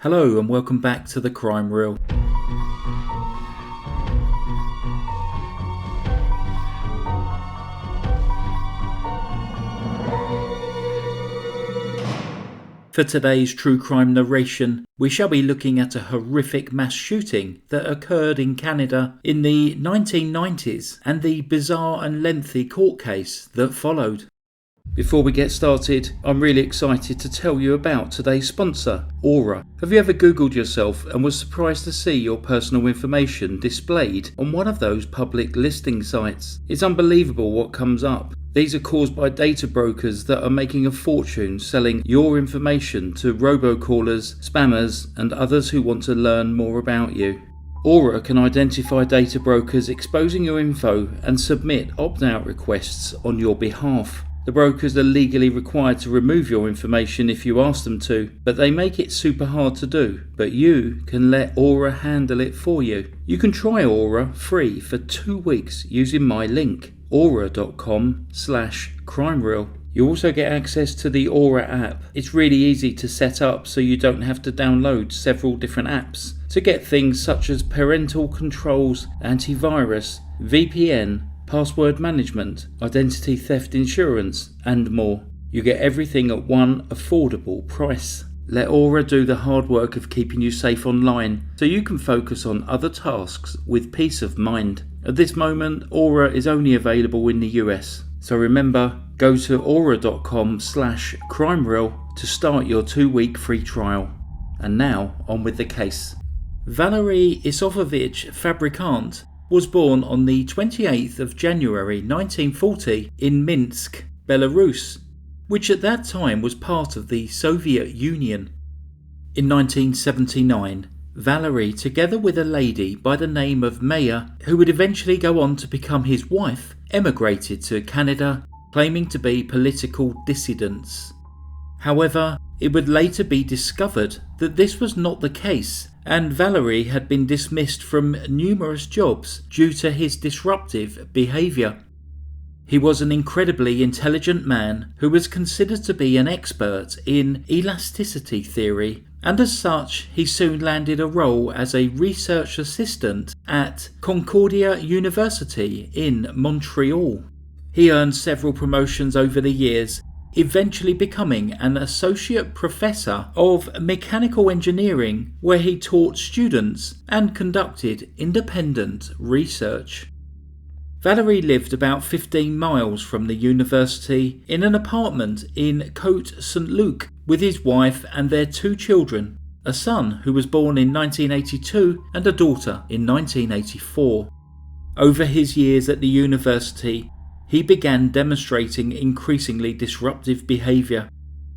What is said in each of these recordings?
Hello and welcome back to the Crime Reel. For today's true crime narration, we shall be looking at a horrific mass shooting that occurred in Canada in the 1990s and the bizarre and lengthy court case that followed. Before we get started, I'm really excited to tell you about today's sponsor, Aura. Have you ever Googled yourself and was surprised to see your personal information displayed on one of those public listing sites? It's unbelievable what comes up. These are caused by data brokers that are making a fortune selling your information to robocallers, spammers, and others who want to learn more about you. Aura can identify data brokers exposing your info and submit opt-out requests on your behalf. The brokers are legally required to remove your information if you ask them to, but they make it super hard to do. But you can let Aura handle it for you. You can try Aura free for 2 weeks using my link, aura.com/crimereel. You also get access to the Aura app. It's really easy to set up so you don't have to download several different apps to get things such as parental controls, antivirus, VPN, password management, identity theft insurance, and more. You get everything at one affordable price. Let Aura do the hard work of keeping you safe online so you can focus on other tasks with peace of mind. At this moment, Aura is only available in the US. So remember, go to aura.com/crimereel to start your 2-week free trial. And now, on with the case. Valery Fabrikant was born on the 28th of January 1940 in Minsk, Belarus, which at that time was part of the Soviet Union. In 1979, Valery, together with a lady by the name of Maya, who would eventually go on to become his wife, emigrated to Canada, claiming to be political dissidents. However, it would later be discovered that this was not the case, and Valery had been dismissed from numerous jobs due to his disruptive behaviour. He was an incredibly intelligent man who was considered to be an expert in elasticity theory, and as such he soon landed a role as a research assistant at Concordia University in Montreal. He earned several promotions over the years, eventually becoming an associate professor of mechanical engineering, where he taught students and conducted independent research. Valery lived about 15 miles from the university in an apartment in Côte Saint-Luc with his wife and their 2 children, a son who was born in 1982 and a daughter in 1984. Over his years at the university, he began demonstrating increasingly disruptive behaviour,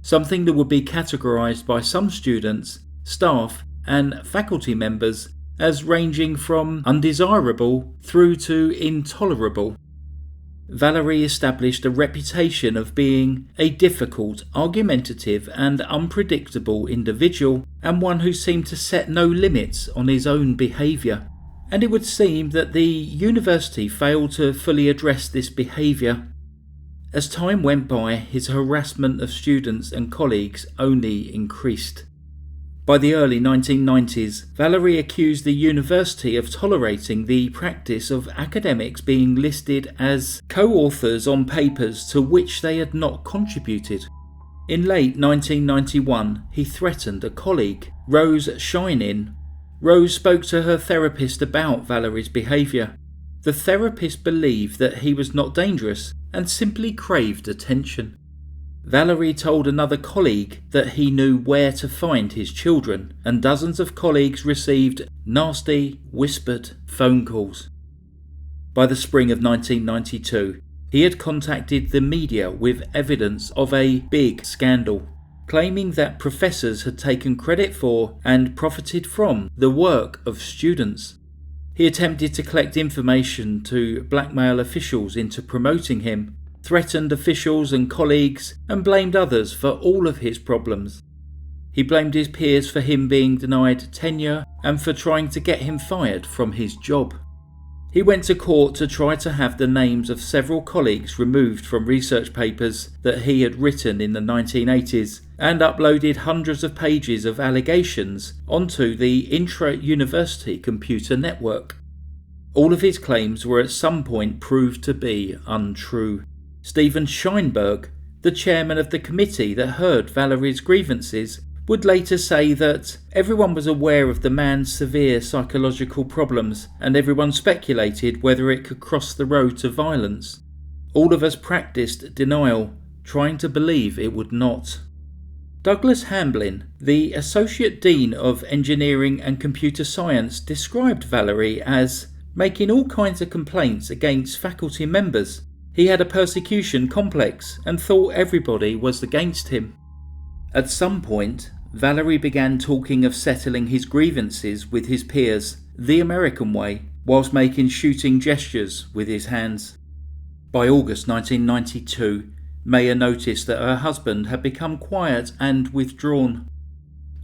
something that would be categorised by some students, staff and faculty members as ranging from undesirable through to intolerable. Valery established a reputation of being a difficult, argumentative and unpredictable individual, and one who seemed to set no limits on his own behaviour. And it would seem that the university failed to fully address this behaviour. As time went by, his harassment of students and colleagues only increased. By the early 1990s, Valery accused the university of tolerating the practice of academics being listed as co-authors on papers to which they had not contributed. In late 1991, he threatened a colleague, Rose Shinin. Rose spoke to her therapist about Valery's behaviour. The therapist believed that he was not dangerous and simply craved attention. Valery told another colleague that he knew where to find his children, and dozens of colleagues received nasty, whispered phone calls. By the spring of 1992, he had contacted the media with evidence of a big scandal, claiming that professors had taken credit for and profited from the work of students. He attempted to collect information to blackmail officials into promoting him, threatened officials and colleagues, and blamed others for all of his problems. He blamed his peers for him being denied tenure and for trying to get him fired from his job. He went to court to try to have the names of several colleagues removed from research papers that he had written in the 1980s, and uploaded hundreds of pages of allegations onto the intra-university computer network. All of his claims were at some point proved to be untrue. Stephen Scheinberg, the chairman of the committee that heard Valery's grievances, would later say that everyone was aware of the man's severe psychological problems and everyone speculated whether it could cross the road to violence. All of us practiced denial, trying to believe it would not. Douglas Hamblin, the Associate Dean of Engineering and Computer Science, described Valery as making all kinds of complaints against faculty members. He had a persecution complex and thought everybody was against him. At some point, Valery began talking of settling his grievances with his peers the American way, whilst making shooting gestures with his hands. By August 1992, Maya noticed that her husband had become quiet and withdrawn.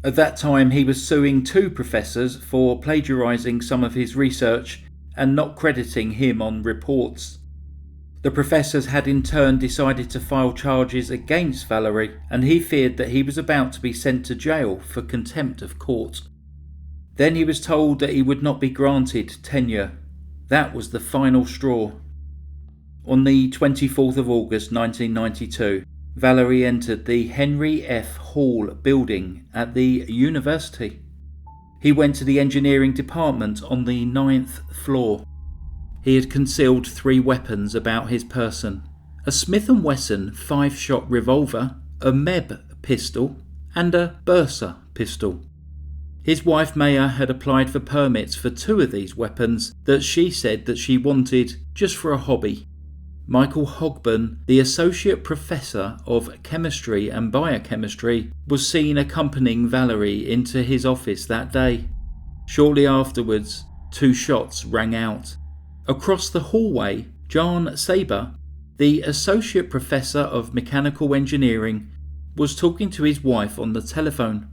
At that time, he was suing 2 professors for plagiarising some of his research and not crediting him on reports. The professors had in turn decided to file charges against Valery, and he feared that he was about to be sent to jail for contempt of court. Then he was told that he would not be granted tenure. That was the final straw. On the 24th of August 1992, Valery entered the Henry F. Hall building at the university. He went to the engineering department on the 9th floor. He had concealed 3 weapons about his person: a Smith & Wesson 5-shot revolver, a Meb pistol, and a Bursa pistol. His wife Maya had applied for permits for 2 of these weapons that she said that she wanted just for a hobby. Michael Hogben, the Associate Professor of Chemistry and Biochemistry, was seen accompanying Valery into his office that day. Shortly afterwards, 2 shots rang out. Across the hallway, John Saber, the Associate Professor of Mechanical Engineering, was talking to his wife on the telephone.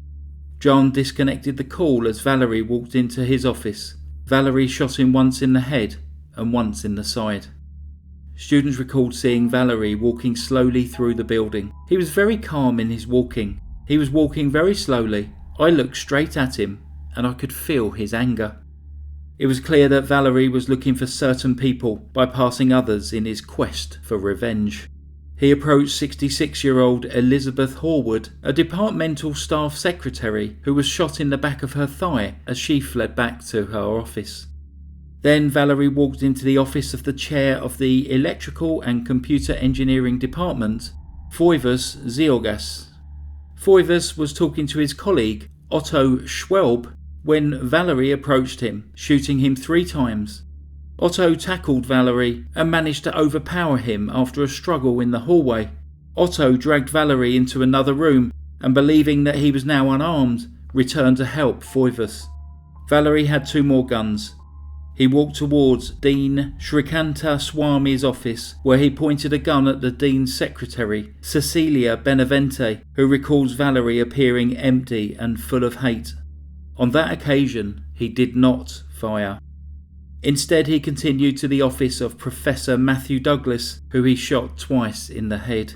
John disconnected the call as Valery walked into his office. Valery shot him once in the head and once in the side. Students recalled seeing Valery walking slowly through the building. He was very calm in his walking. He was walking very slowly. I looked straight at him and I could feel his anger. It was clear that Valery was looking for certain people, bypassing others in his quest for revenge. He approached 66-year-old Elizabeth Horwood, a departmental staff secretary who was shot in the back of her thigh as she fled back to her office. Then Valery walked into the office of the chair of the Electrical and Computer Engineering Department, Foivus Ziogas. Foivus was talking to his colleague, Otto Schwelb, when Valery approached him, shooting him 3 times. Otto tackled Valery and managed to overpower him after a struggle in the hallway. Otto dragged Valery into another room and, believing that he was now unarmed, returned to help Foivus. Valery had 2 more guns. He walked towards Dean Shrikanta Swami's office, where he pointed a gun at the Dean's secretary, Cecilia Benavente, who recalls Valery appearing empty and full of hate. On that occasion, he did not fire. Instead, he continued to the office of Professor Matthew Douglas, who he shot twice in the head.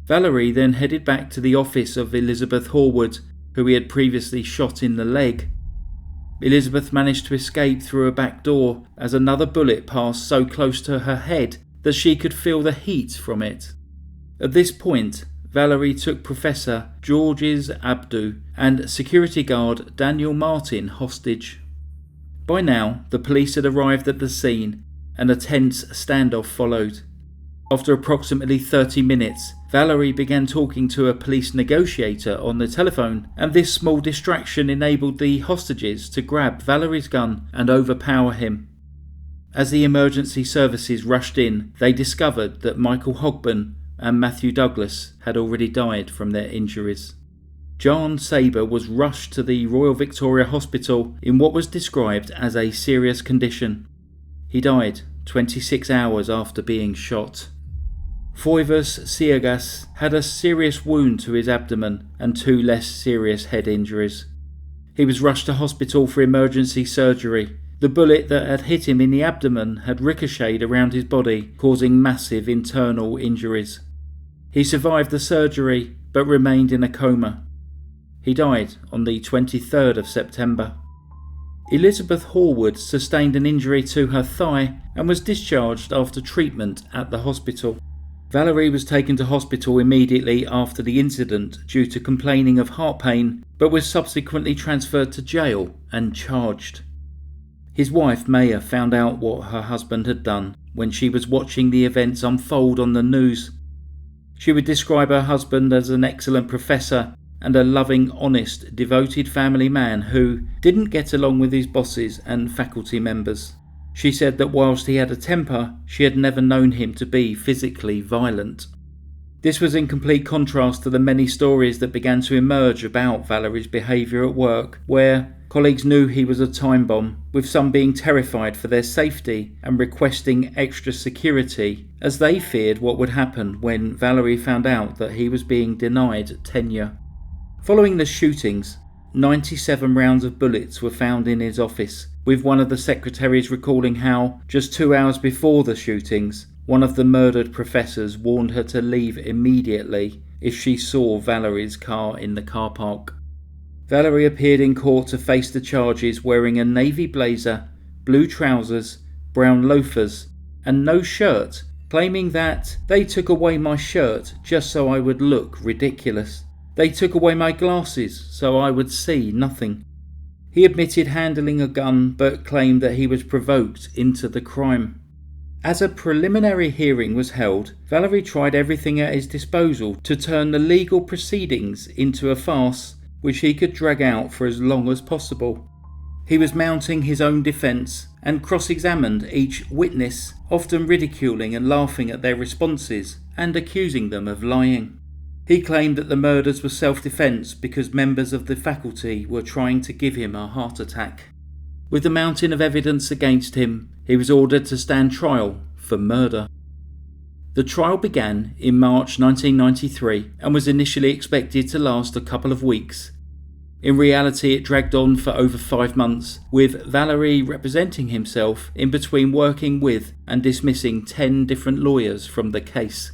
Valery then headed back to the office of Elizabeth Horwood, who he had previously shot in the leg. Elizabeth managed to escape through a back door as another bullet passed so close to her head that she could feel the heat from it. At this point, Valery took Professor Georges Abdu and security guard Daniel Martin hostage. By now, the police had arrived at the scene and a tense standoff followed. After approximately 30 minutes, Valery began talking to a police negotiator on the telephone, and this small distraction enabled the hostages to grab Valery's gun and overpower him. As the emergency services rushed in, they discovered that Michael Hogben and Matthew Douglas had already died from their injuries. John Saber was rushed to the Royal Victoria Hospital in what was described as a serious condition. He died 26 hours after being shot. Foivus Ziogas had a serious wound to his abdomen and 2 less serious head injuries. He was rushed to hospital for emergency surgery. The bullet that had hit him in the abdomen had ricocheted around his body, causing massive internal injuries. He survived the surgery, but remained in a coma. He died on the 23rd of September. Elizabeth Horwood sustained an injury to her thigh and was discharged after treatment at the hospital. Valery was taken to hospital immediately after the incident due to complaining of heart pain, but was subsequently transferred to jail and charged. His wife Maya found out what her husband had done when she was watching the events unfold on the news. She would describe her husband as an excellent professor and a loving, honest, devoted family man who didn't get along with his bosses and faculty members. She said that whilst he had a temper, she had never known him to be physically violent. This was in complete contrast to the many stories that began to emerge about Valery's behaviour at work, where colleagues knew he was a time bomb, with some being terrified for their safety and requesting extra security, as they feared what would happen when Valery found out that he was being denied tenure. Following the shootings, 97 rounds of bullets were found in his office, with one of the secretaries recalling how, just 2 hours before the shootings, one of the murdered professors warned her to leave immediately if she saw Valery's car in the car park. Valery appeared in court to face the charges wearing a navy blazer, blue trousers, brown loafers, and no shirt, claiming that they took away my shirt just so I would look ridiculous. They took away my glasses so I would see nothing. He admitted handling a gun but claimed that he was provoked into the crime. As a preliminary hearing was held, Valery tried everything at his disposal to turn the legal proceedings into a farce which he could drag out for as long as possible. He was mounting his own defence and cross-examined each witness, often ridiculing and laughing at their responses and accusing them of lying. He claimed that the murders were self-defence because members of the faculty were trying to give him a heart attack. With the mountain of evidence against him, he was ordered to stand trial for murder. The trial began in March 1993 and was initially expected to last a couple of weeks. In reality, it dragged on for over 5 months, with Valery representing himself in between working with and dismissing 10 different lawyers from the case.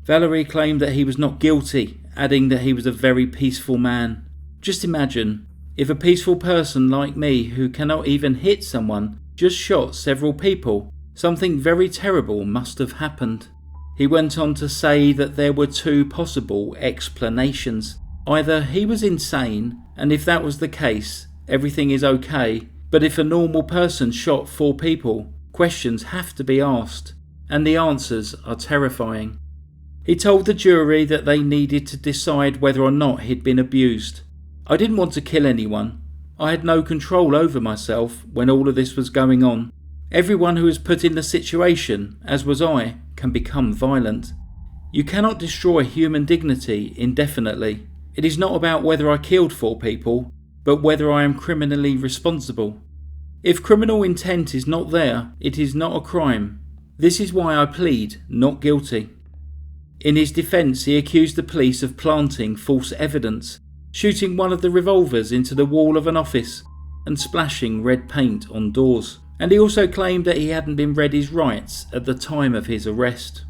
Valery claimed that he was not guilty, adding that he was a very peaceful man. Just imagine, if a peaceful person like me who cannot even hit someone just shot several people, something very terrible must have happened. He went on to say that there were 2 possible explanations. Either he was insane, and if that was the case, everything is okay, but if a normal person shot 4 people, questions have to be asked, and the answers are terrifying. He told the jury that they needed to decide whether or not he'd been abused. I didn't want to kill anyone. I had no control over myself when all of this was going on. Everyone who is put in the situation, as was I, can become violent. You cannot destroy human dignity indefinitely. It is not about whether I killed 4 people, but whether I am criminally responsible. If criminal intent is not there, it is not a crime. This is why I plead not guilty. In his defence, he accused the police of planting false evidence, shooting one of the revolvers into the wall of an office and splashing red paint on doors. And he also claimed that he hadn't been read his rights at the time of his arrest.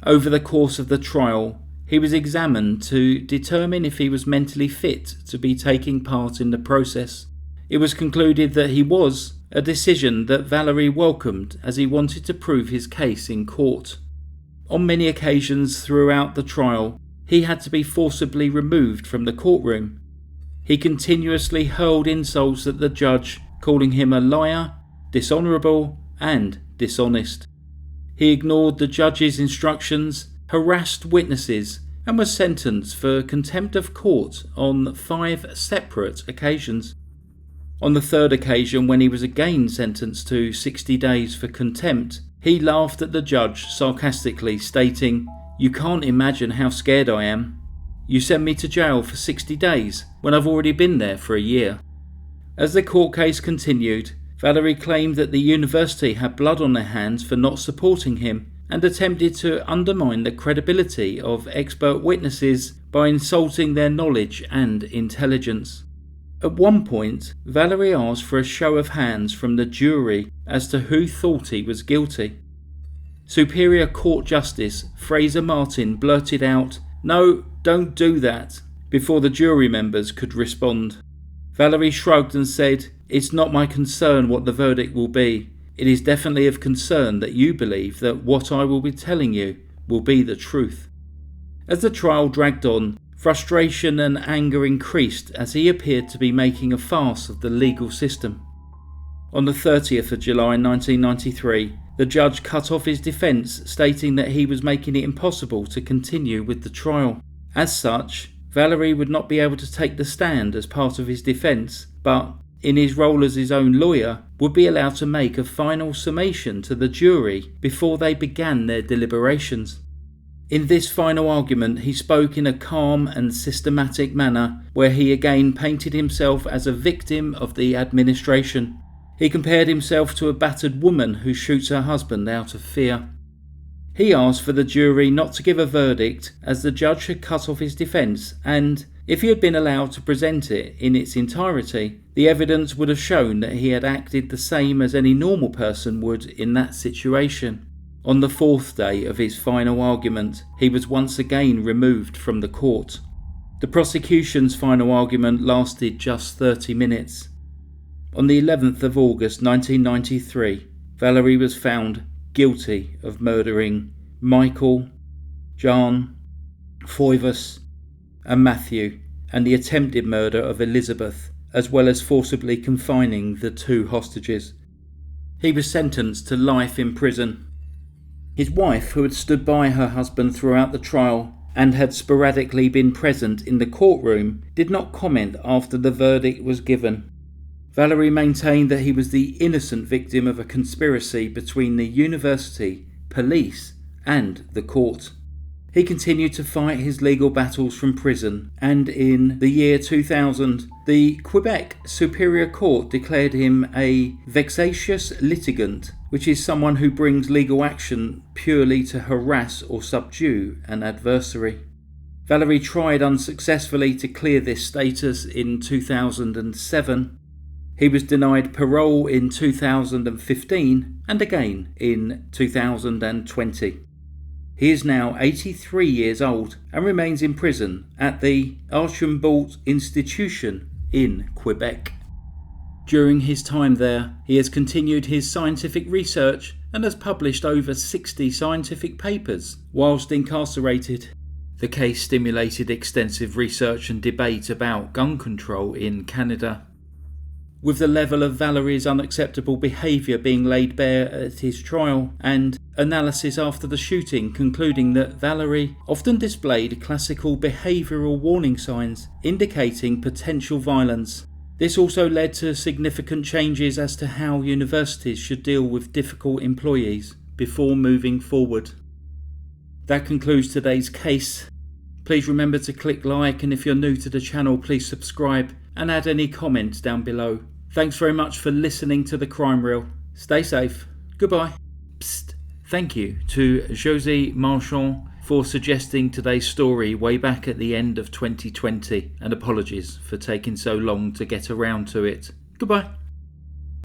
Over the course of the trial, he was examined to determine if he was mentally fit to be taking part in the process. It was concluded that he was, a decision that Valery welcomed as he wanted to prove his case in court. On many occasions throughout the trial, he had to be forcibly removed from the courtroom. He continuously hurled insults at the judge, calling him a liar, dishonourable, and dishonest. He ignored the judge's instructions, harassed witnesses, and was sentenced for contempt of court on 5 separate occasions. On the 3rd occasion, when he was again sentenced to 60 days for contempt, he laughed at the judge sarcastically, stating, "You can't imagine how scared I am. You send me to jail for 60 days when I've already been there for a year." As the court case continued, Valery claimed that the university had blood on their hands for not supporting him and attempted to undermine the credibility of expert witnesses by insulting their knowledge and intelligence. At one point, Valery asked for a show of hands from the jury as to who thought he was guilty. Superior Court Justice Fraser Martin blurted out, "No, "Don't do that," before the jury members could respond. Valery shrugged and said, "It's not my concern what the verdict will be. It is definitely of concern that you believe that what I will be telling you will be the truth." As the trial dragged on, frustration and anger increased as he appeared to be making a farce of the legal system. On the 30th of July 1993, the judge cut off his defence, stating that he was making it impossible to continue with the trial. As such, Valery would not be able to take the stand as part of his defence, but, in his role as his own lawyer, would be allowed to make a final summation to the jury before they began their deliberations. In this final argument, he spoke in a calm and systematic manner, where he again painted himself as a victim of the administration. He compared himself to a battered woman who shoots her husband out of fear. He asked for the jury not to give a verdict, as the judge had cut off his defence, and, if he had been allowed to present it in its entirety, the evidence would have shown that he had acted the same as any normal person would in that situation. On the fourth day of his final argument, he was once again removed from the court. The prosecution's final argument lasted just 30 minutes. On the 11th of August 1993, Valery was found guilty of murdering Michael, John, Foivus and Matthew, and the attempted murder of Elizabeth, as well as forcibly confining the 2 hostages. He was sentenced to life in prison. His wife, who had stood by her husband throughout the trial and had sporadically been present in the courtroom, did not comment after the verdict was given. Valery maintained that he was the innocent victim of a conspiracy between the university, police and the court. He continued to fight his legal battles from prison, and in the year 2000, the Quebec Superior Court declared him a vexatious litigant, which is someone who brings legal action purely to harass or subdue an adversary. Valery tried unsuccessfully to clear this status in 2007. He was denied parole in 2015 and again in 2020. He is now 83 years old and remains in prison at the Archambault Institution in Quebec. During his time there, he has continued his scientific research and has published over 60 scientific papers whilst incarcerated. The case stimulated extensive research and debate about gun control in Canada. With the level of Valery's unacceptable behaviour being laid bare at his trial, and analysis after the shooting concluding that Valery often displayed classical behavioural warning signs indicating potential violence. This also led to significant changes as to how universities should deal with difficult employees before moving forward. That concludes today's case. Please remember to click like, and if you're new to the channel, please subscribe and add any comments down below. Thanks very much for listening to The Crime Reel. Stay safe. Goodbye. Psst. Thank you to José Marchand for suggesting today's story way back at the end of 2020, and apologies for taking so long to get around to it. Goodbye.